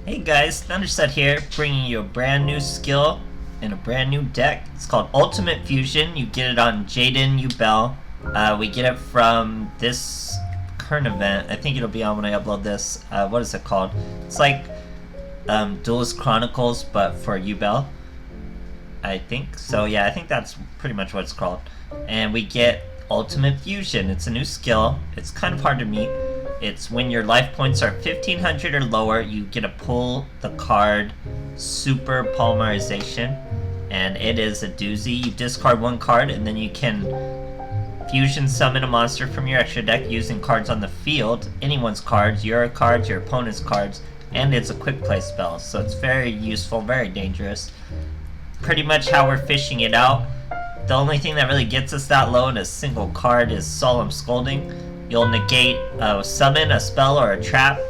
Hey guys, Thunderset here, bringing you a brand new skill and a brand new deck. It's called Ultimate Fusion. You get it on Jaden Ubel. We get it from this current event. I think it'll be on when I upload this. What is it called? It's like Duelist Chronicles, but for Ubel. I think. So yeah, I think that's pretty much what it's called. And we get Ultimate Fusion. It's a new skill. It's kind of hard to meet. It's when your life points are 1500 or lower, you get to pull the card Super Polymerization, and it is a doozy. You discard one card, and then you can fusion summon a monster from your extra deck using cards on the field, anyone's cards, your opponent's cards, and it's a quick play spell, so it's very useful, very dangerous. Pretty much how we're fishing it out. The only thing that really gets us that low in a single card is Solemn Scolding. You'll negate summon a spell or a trap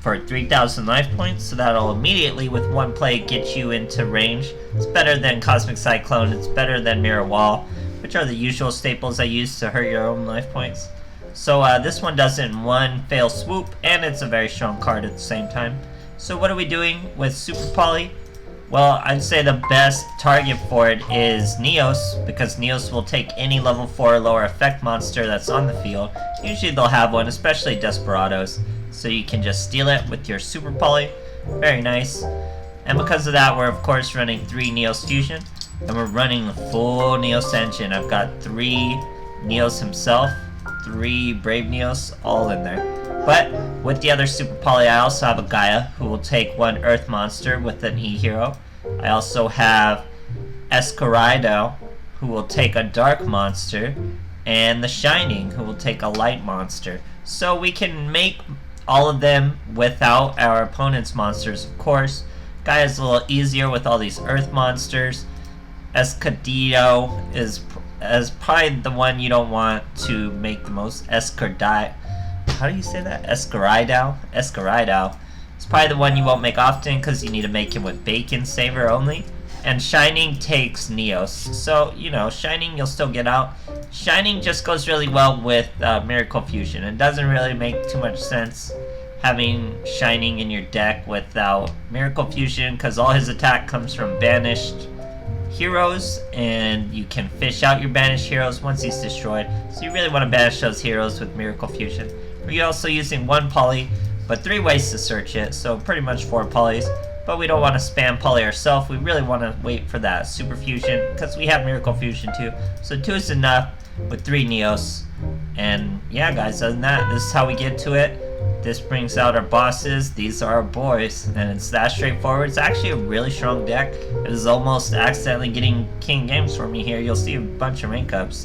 for 3,000 life points, so that'll immediately, with one play, get you into range. It's better than Cosmic Cyclone, it's better than Mirror Wall, which are the usual staples I use to hurt your own life points. So this one does it in one fail swoop, and it's a very strong card at the same time. So what are we doing with Super Poly? Well, I'd say the best target for it is Neos, because Neos will take any level 4 or lower effect monster that's on the field. Usually they'll have one, especially Desperados, so you can just steal it with your Super Poly. Very nice. And because of that, we're of course running 3 Neos Fusion, and we're running the full Neos engine. I've got 3 Neos himself, 3 Brave Neos, all in there. But with the other Super Poly, I also have a Gaia, who will take 1 Earth monster with an E-Hero. I also have Escorido, who will take a Dark monster, and the Shining, who will take a Light monster. So we can make all of them without our opponent's monsters, of course. Gaia's a little easier with all these Earth monsters. Escadido is probably the one you don't want to make the most. How do you say that? Escorido? Escorido. It's probably the one you won't make often because you need to make him with Bacon Saver only. And Shining takes Neos. So, you know, Shining you'll still get out. Shining just goes really well with Miracle Fusion. It doesn't really make too much sense having Shining in your deck without Miracle Fusion, because all his attack comes from banished heroes, and you can fish out your banished heroes once he's destroyed. So you really want to banish those heroes with Miracle Fusion. We're also using 1 poly, but 3 ways to search it, so pretty much 4 polys. But we don't want to spam poly ourselves. We really want to wait for that Super Fusion, because we have Miracle Fusion too. So 2 is enough with 3 Neos. And yeah, guys, other than that, this is how we get to it. This brings out our bosses. These are our boys, and it's that straightforward. It's actually a really strong deck. It is almost accidentally getting king games for me here. You'll see a bunch of rank ups.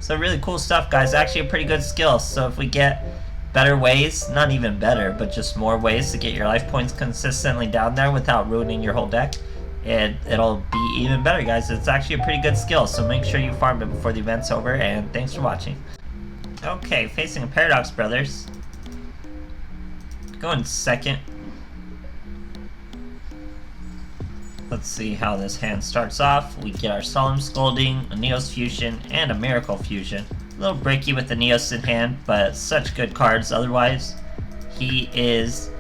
So really cool stuff, guys. Actually a pretty good skill. So if we get better ways, not even better, but just more ways to get your life points consistently down there without ruining your whole deck, it'll be even better, guys. It's actually a pretty good skill, so make sure you farm it before the event's over, and thanks for watching. Okay, facing a Paradox Brothers. Going second. Let's see how this hand starts off. We get our Solemn Scolding, a Neos Fusion, and a Miracle Fusion. A little breaky with the Neos in hand, but such good cards otherwise. He is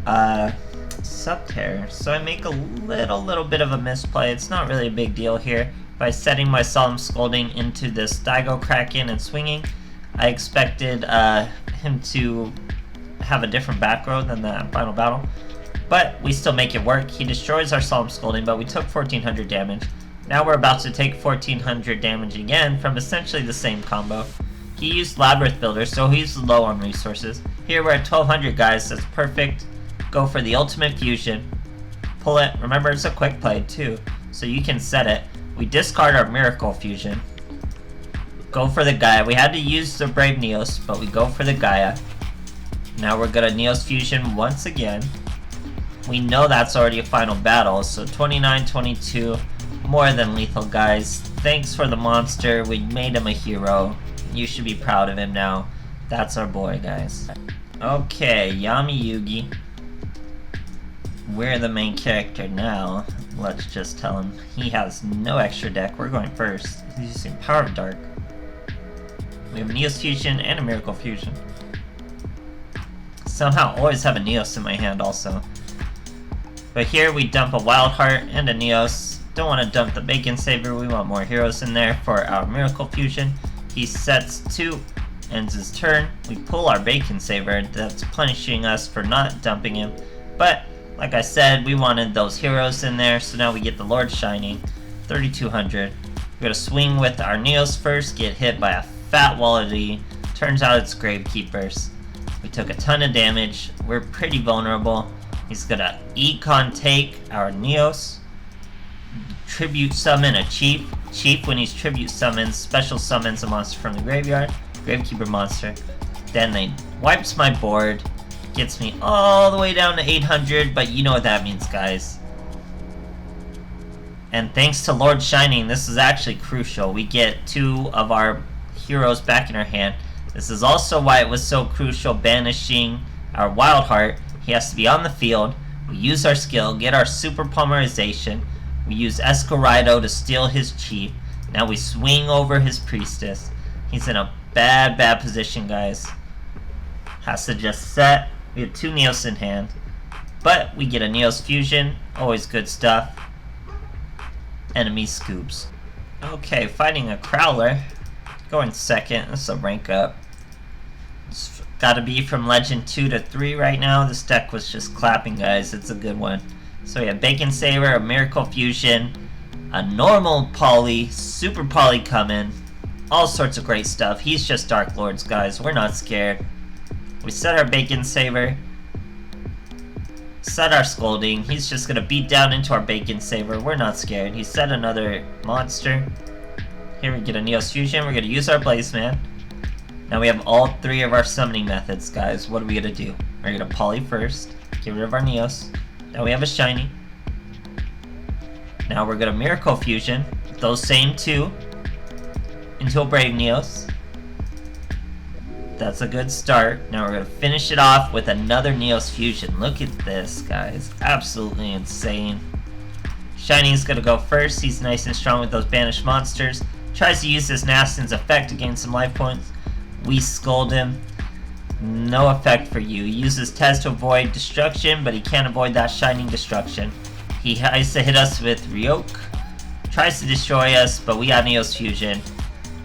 Subterror, so I make a little bit of a misplay. It's not really a big deal here. By setting my Solemn Scolding into this Daigo Kraken and swinging, I expected him to have a different back row than the final battle, but we still make it work. He destroys our Solemn Scolding, but we took 1400 damage. Now we're about to take 1400 damage again from essentially the same combo. He used Labyrinth Builder, so he's low on resources. Here we're at 1200, guys. That's perfect. Go for the Ultimate Fusion. Pull it. Remember, it's a quick play too, so you can set it. We discard our Miracle Fusion. Go for the Gaia. We had to use the Brave Neos, but we go for the Gaia. Now we're gonna Neos Fusion once again. We know that's already a final battle, so 29-22, more than lethal, guys. Thanks for the monster. We made him a hero. You should be proud of him now. That's our boy, guys. Okay, Yami Yugi. We're the main character now. Let's just tell him he has no extra deck. We're going first. He's using Power of Dark. We have a Neos Fusion and a Miracle Fusion. Somehow always have a Neos in my hand also. But here we dump a Wild Heart and a Neos. Don't want to dump the Bacon Saver, we want more heroes in there for our Miracle Fusion. He sets 2, ends his turn. We pull our Bacon Saver, that's punishing us for not dumping him. But, like I said, we wanted those heroes in there, so now we get the Lord Shining, 3200. We're gonna swing with our Neos first, get hit by a fat Wallaby. Turns out it's Gravekeepers. We took a ton of damage, we're pretty vulnerable. He's gonna Econ take our Neos. Tribute summon a Chief. Chief, when he's tribute summons, special summons a monster from the graveyard. Gravekeeper monster. Then they wipes my board. Gets me all the way down to 800, but you know what that means, guys. And thanks to Lord Shining, this is actually crucial. We get 2 of our heroes back in our hand. This is also why it was so crucial banishing our Wild Heart. He has to be on the field. We use our skill, get our Super Polymerization. We use Escorido to steal his Chief. Now we swing over his Priestess. He's in a bad position, guys. Has to just set. We have 2 Neos in hand. But we get a Neos Fusion. Always good stuff. Enemy scoops. Okay, fighting a Crowler. Going second. This is a rank up. It's gotta be from Legend 2 to 3 right now. This deck was just clapping, guys. It's a good one. So we have Bacon Saver, a Miracle Fusion, a normal Poly, Super Poly coming, all sorts of great stuff. He's just Dark Lords, guys. We're not scared. We set our Bacon Saver, set our Scolding. He's just gonna beat down into our Bacon Saver. We're not scared. He set another monster. Here we get a Neos Fusion. We're gonna use our Blaze Man. Now we have all 3 of our summoning methods, guys. What are we gonna do? We're gonna Poly first, get rid of our Neos. Now we have a Shiny. Now we're gonna Miracle Fusion, those same 2, into a Brave Neos. That's a good start. Now we're gonna finish it off with another Neos Fusion. Look at this, guys. Absolutely insane. Shiny's gonna go first. He's nice and strong with those banished monsters. Tries to use his Nastin's effect to gain some life points. We scold him. No effect for you. He uses Tez to avoid destruction, but he can't avoid that Shining destruction. He tries to hit us with Ryok. Tries to destroy us, but we got Neos Fusion.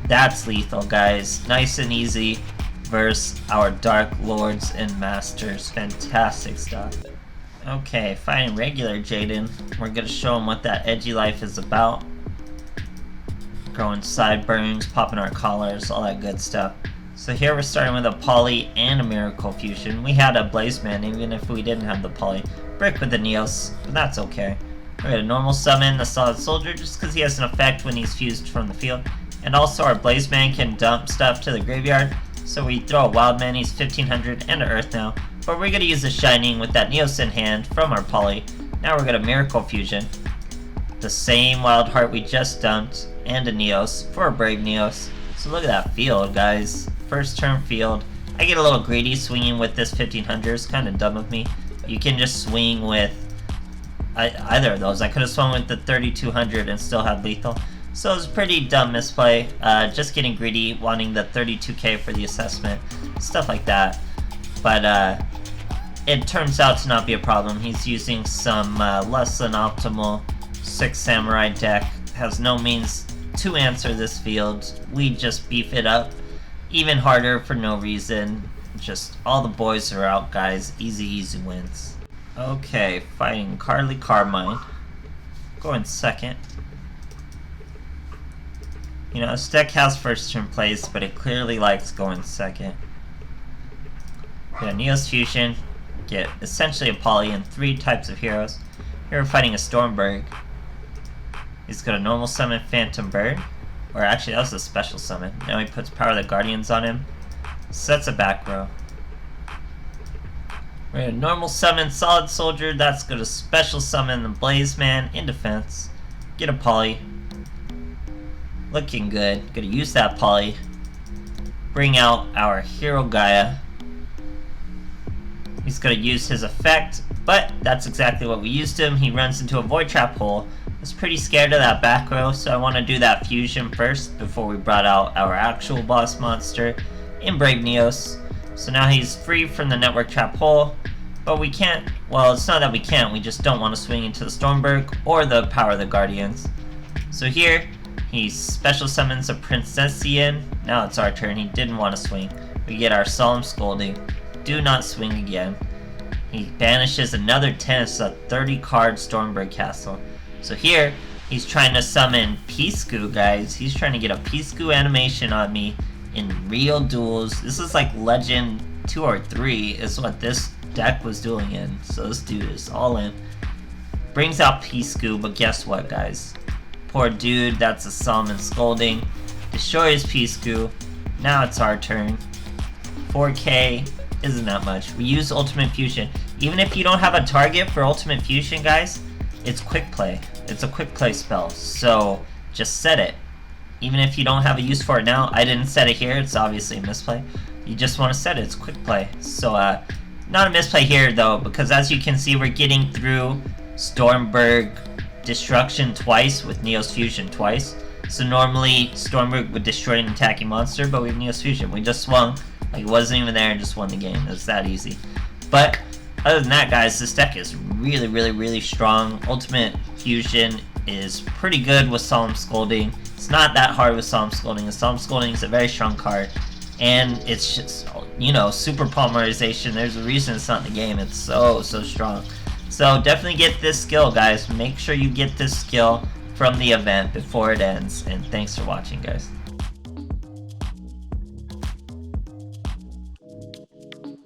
That's lethal, guys. Nice and easy versus our Dark Lords and Masters. Fantastic stuff. Okay, fighting regular Jaden. We're gonna show him what that edgy life is about. Growing sideburns, popping our collars, all that good stuff. So here we're starting with a Poly and a Miracle Fusion. We had a Blaze Man even if we didn't have the Poly. Brick with the Neos, but that's okay. We're gonna normal summon the Solid Soldier just because he has an effect when he's fused from the field. And also our Blaze Man can dump stuff to the graveyard. So we throw a Wild Man, he's 1500 and an Earth now. But we're gonna use the Shining with that Neos in hand from our Poly. Now we're gonna Miracle Fusion. The same Wild Heart we just dumped and a Neos for a Brave Neos. So look at that field, guys. First turn field. I get a little greedy swinging with this 1500. It's kind of dumb of me. You can just swing with either of those. I could have swung with the 3200 and still had lethal. So it was a pretty dumb misplay. Just getting greedy, wanting the 32k for the assessment. Stuff like that. But it turns out to not be a problem. He's using some less than optimal 6 Samurai deck. Has no means to answer this field. We just beef it up even harder for no reason. Just all the boys are out, guys. Easy wins. Okay, fighting Carly Carmine. Going second. You know, this deck has first turn plays, but it clearly likes going second. Get a Neos Fusion. Get essentially a Poly and 3 types of heroes. Here we're fighting a Stormberg. He's got a normal summon Phantom Bird. Or actually, that was a special summon. Now he puts Power of the Guardians on him. Sets a back row. We're gonna normal summon Solid Soldier. That's gonna special summon the Blaze Man in defense. Get a Poly. Looking good. Gonna use that Poly. Bring out our Hero Gaia. He's gonna use his effect, but that's exactly what we used him. He runs into a Void Trap hole. I was pretty scared of that back row, so I want to do that fusion first before we brought out our actual boss monster in Brave Neos. So now he's free from the network trap hole. But we can't, well, it's not that we can't, we just don't want to swing into the Stormberg or the Power of the Guardians. So here, he special summons a Princessian. Now it's our turn, he didn't want to swing. We get our Solemn Scolding. Do not swing again. He banishes another 10, it's a 30 card Stormberg Castle. So here, he's trying to summon Piscu, guys. He's trying to get a Piscu animation on me in real duels. This is like Legend 2 or 3 is what this deck was dueling in. So this dude is all in. Brings out Piscu, but guess what, guys? Poor dude, that's a Summon Scolding. Destroys Piscu. Now it's our turn. 4k isn't that much. We use Ultimate Fusion. Even if you don't have a target for Ultimate Fusion, guys, it's quick play. It's a quick play spell, so just set it. Even if you don't have a use for it now, I didn't set it here, it's obviously a misplay. You just want to set it, it's quick play. So, not a misplay here though, because as you can see, we're getting through Stormberg Destruction twice with Neos Fusion twice. So normally, Stormberg would destroy an attacking monster, but we have Neos Fusion. We just swung, like it wasn't even there and just won the game. It's that easy. But, other than that, guys, this deck is really, really, really strong. Ultimate Fusion is pretty good with Solemn Scolding. It's not that hard with Solemn Scolding. Solemn Scolding is a very strong card. And it's just, you know, super polymerization. There's a reason it's not in the game. It's so, so strong. So definitely get this skill, guys. Make sure you get this skill from the event before it ends. And thanks for watching, guys.